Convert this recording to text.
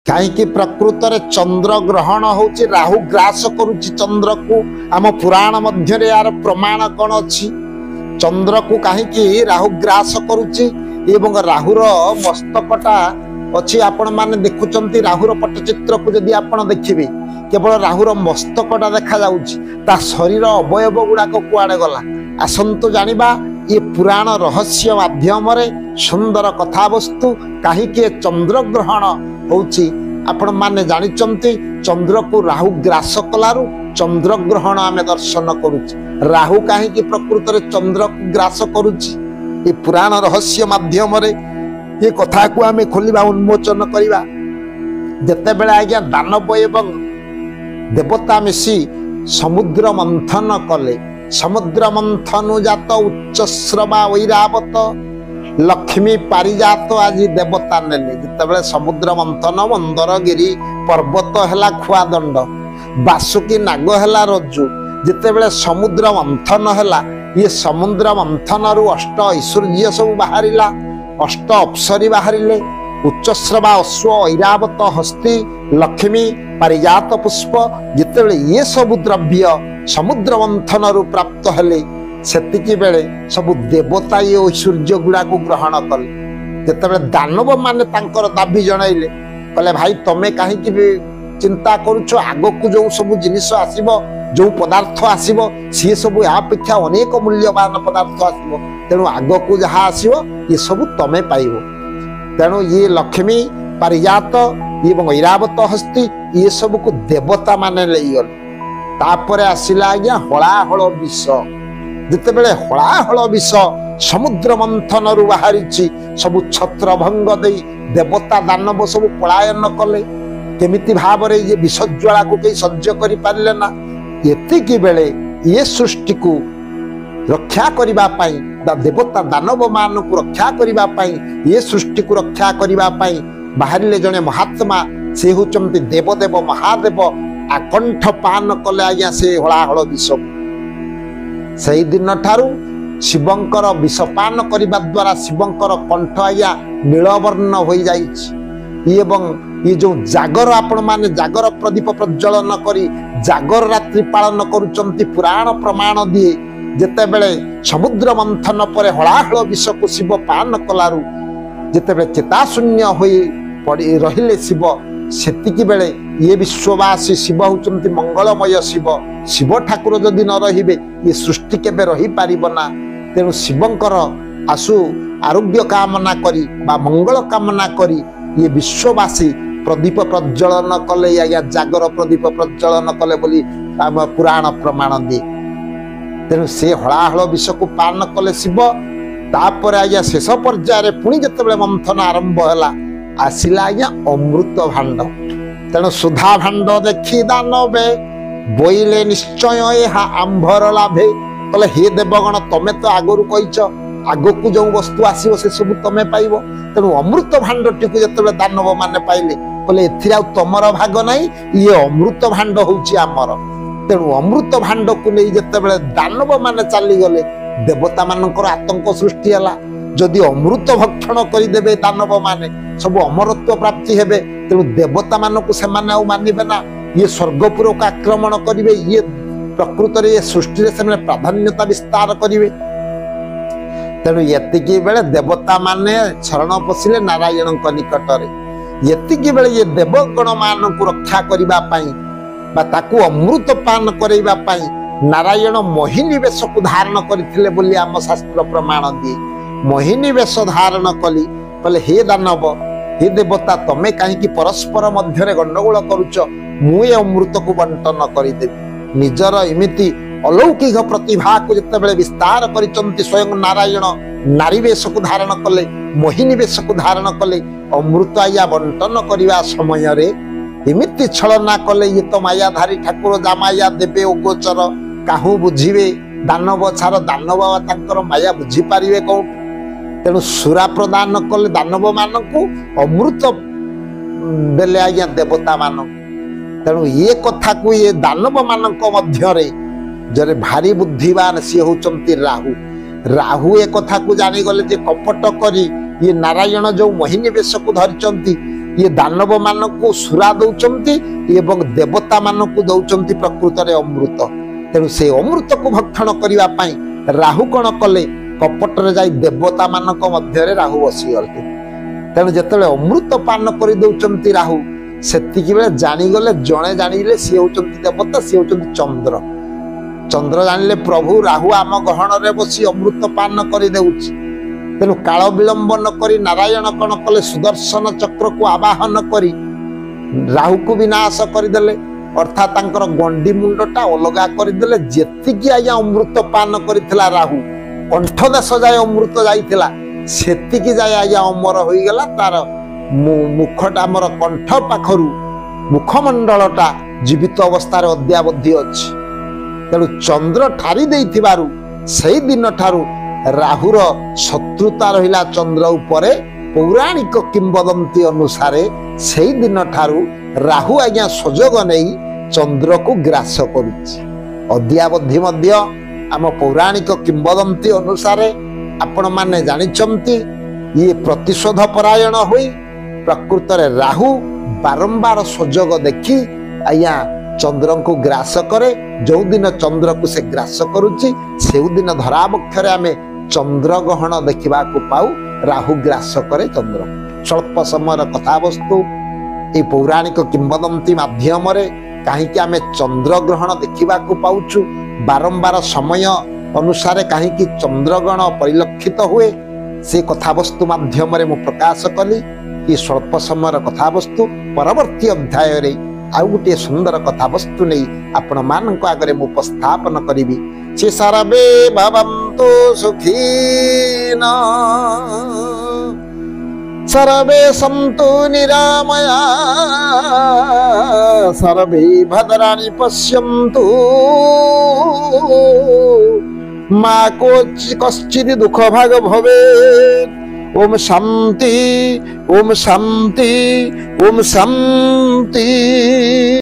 कहीं प्रकृत में चंद्र ग्रहण होची राहु ग्रास करुची चंद्र को आम पुराण मध्य यार प्रमाण कौन अच्छी चंद्र को कहीं राहु ग्रास करुची एवं राहुर मस्तकटा अच्छी आपण माने देखुचंती राहुर पट्टचित्र को जदि आपण देखिबे केवल राहुर मस्तकटा देखा जाउची ता शरीर अवयव गुड़ाक कुआड़े गला आसंतु जानिबा ये पुराण रहस्य माध्यम रे सुंदर कथा वस्तु कहीं चंद्र ग्रहण होची आपण माने जानिचंती चंद्र को राहु ग्रास कलारु चंद्र ग्रहण आमे दर्शन करुची राहु कहीं प्रकृत रे चंद्र को ग्रास करुची ये पुराण रहस्य माध्यम रे ये कथा को आमे खोलिबा उन्मोचन करिबा जते बेला आज्ञा दानव एवं देवता मिसी समुद्र मंथन कले समुद्र मंथनु जात उच्चश्रवा ऐरावत लक्ष्मी पारिजात आज देवता नेले जिते समुद्र मंथन मंदरगिरी पर्वत हैला खुआदंड बासुकी नाग हैला रज्जु जिते समुद्र मंथन हैला ये समुद्र मंथन रु अष्ट ऐश्वर्य सब बाहरिला अष्ट अप्सरी बाहरिले उच्चश्रवा अश्व ऐरावत हस्ती लक्ष्मी पारिजात पुष्प जिते ये सब द्रव्य समुद्र मंथन रु प्राप्त हेले सेतिकी बेले सब देवता ये ऐश्वर्य गुड़ा को ग्रहण कले जिते दानव माने तांकर दाबी जणाइले कहले भाई तमे कहीं चिंता करुछ आगो को जो सब जिनिस आसीबो जो पदार्थ आसीबो सी सब यापेक्षा अनेक मूल्यवान पदार्थ आसीबो तेणु आगो को जहाँ आसीबो ये सब तमे पाइबो तेणु ये लक्ष्मी पारिजात एवं ऐरावत हस्ती ये सब को देवता माने लेगल तापर आसिला आज्ञा हलाहल विष जिते बेले हलाहल विष समुद्र मंथन रु बाहरी सब छत्र भंग दे देवता दानव सब पलायन कले केमिति भाव रे ये विषज्वाला को कई सह्य करि पारले ना एतिकी बेले ये सृष्टि को रक्षा करिबा पाई देवता दानव मान को रक्षा करिबा पाई ये सृष्टि को रक्षा करिबा पाई बाहरिले जने महात्मा से होचंती देवदेव महादेव आकंठ पान कले आज्ञा से हलाहल विष से दिन ठारू शिवंकर विषपान करिबा द्वारा शिवंकर कंठ आज्ञा नीलवर्ण हो जाइछि एवं ये जो जागर आपण माने जागर प्रदीप प्रज्वलन करी जागर रात्रि पालन करुचंती पुराण प्रमाण दिए जेते बेले समुद्र मंथन परे हलाहल विष को शिव पान कलारु जेते बेले चेताशून्य होई पड़ी रहिले शिव सेतिकी बेले ये विश्ववासी शिव होचंती मंगलमय शिव शिव ठाकुर जदि न रहिबे ये सृष्टि केबे रही पारिबना तेणु शिवंकर आसु आरोग्य कामना करी बा मंगल कामना करी ये विश्ववासी प्रदीप प्रज्वलन कले या जागर प्रदीप प्रज्वलन कले बोली पुराण प्रमाण दिए तेणु से हलाहल विष को पान कले शिव तापर आज्ञा शेष पर्याय पुणी जिते मंथन आरंभ है आसिला आज्ञा अमृत भांड तेणु सुधा भांड देखी दानवे बोइले निश्चय यह आंभर लाभे कहले हे देवगण तमे तो आगरू कहीच आगो को जो वस्तु आसीबो से सब तमे पाइबो तेणु अमृत भांडटी को जते दानव माने पाइले कहले एथिरा तमर भाग नाही ये अमृत भांड होउची आमर तेणु अमृत भांड को नहीं जते दानव माने चली गले देवता मानकर आतंक सृष्टि हला जदि अमृत भक्षण करदेवे दानव माने सब अमरत्व प्राप्ति हेबे तेणु देवता मान को सेमाने आउ मानिबे ना ये स्वर्गपुर को आक्रमण करिवे ये प्रकृत रे सृष्टि रे सेमाने प्राधान्यता विस्तार करिवे तेणु एतिकी बेले देवता माने शरण पशिले नारायण निकट रे एतिकी बेले ये देवगण मान को रक्षा करिबा पाई बा ताकू अमृत पान करैबा पाई नारायण मोहिनी वेश को धारण करथिले बोली आम शास्त्र प्रमाण दिए मोहिनी वेश धारण कली कहले हे दानव हे देवता तमे कहीं परस्पर मध्य गंडगोल करुच मु ए अमृत को बंटन करदेवी निजर इमिति अलौकिक प्रतिभा को जिते विस्तार करिचंती स्वयं नारायण नारी वेश को धारण कले मोहिनी वेश को धारण कले अमृत आया बंटन करने समय रे इमिति छलना कले ये तो मायाधारी ठाकुर जामाया देवे ओ गोचर काहू बुझीबे दानव छार दानव तांकर माया बुझी पारिबे कौन तेणु सुरा प्रदान कले दानव मानकु अमृत देले आज्ञा देवता मान तेणु ये कथा को ये दानव मानक मध्य रे जरे भारी बुद्धिवान सी होचंती राहु राहु ए कथा को जानी गले जे कपट करी ये नारायण जो मोहिनी वेश को धरिचंती ये दानव मानकु सुरा दौचंती एवं देवता मानकु दौचंती प्रकृत रे अमृत। तेणु से अमृत को भक्षण करिवा पई राहु कण कले कपट रे जाई देवता मानक मध्य रे राहु बसी गले। तेणु जेतेबेले अमृत पान करि दौचंती राहु सेतिकी बेले जानी गले जणे जानिले सी होचंती देवता सी होचंती चंद्र। चंद्र जानिले प्रभु राहु आम गहन रे बसी अमृत पान करि देउछि। तेणु काल विलंब न करी नारायण कण कले सुदर्शन चक्र को आवाहन करी राहु को विनाश करदेले। अर्थात तांकर गंडी मुंडटा अलगा करदेले। जेतिकी आज्ञा अमृत पान करिथिला राहु कंठ देश जाय अमृत जाइथिला सेतिकी जाय आज्ञा अमर होई गेला। तार मुखटा हमर कंठ पाखरु मुखमंडलटा जीवित अवस्था रे अद्यावधि अछि। तेणु चंद्र ठारी देइथिबारु सेई दिन ठारू राहुर शत्रुता रहिला चंद्र उपरे। पौराणिक किंवदंती अनुसारे सेई दिन ठारू राहु आज्ञा सुजोग नहीं चंद्र को ग्रास करुछि। अद्यावधि मध्य आम पौराणिक किंवदंती अनुसारे आपण माने जानिछंती ये प्रतिशोध परायण होई प्रकृत रे राहु बारंबार सुजोग देखी आज्ञा चंद्र को ग्रास करे। जो दिन चंद्र को से ग्रास करुछि से दिन धराबक्षरे आमे चंद्र ग्रहण देखा पाऊ। राहु ग्रास करे चंद्र। स्वल्प समय कथा वस्तु ये पौराणिक किंवदंती माध्यम रे कहीं आमे चंद्र ग्रहण देखा पाउछु। बारंबार समय अनुसार कहीं चंद्रग्रहण परिलक्षित हुए से कथा वस्तु माध्यम रे मु प्रकाश कली। ये स्वल्प समय कथा वस्तु परवर्ती अध्याय रे आउ गोटे सुंदर कथा वस्तु नहीं आपण मानक आगे मु उपस्थापन करी। से सर्वे भवन्तु सुखिनः सर्वे सन्तु निरामया सर्वे भद्राणि पश्यन्तु मा कश्चित् दुःख भाग भवेत्। ओम शांति ओम शांति ओम शांति।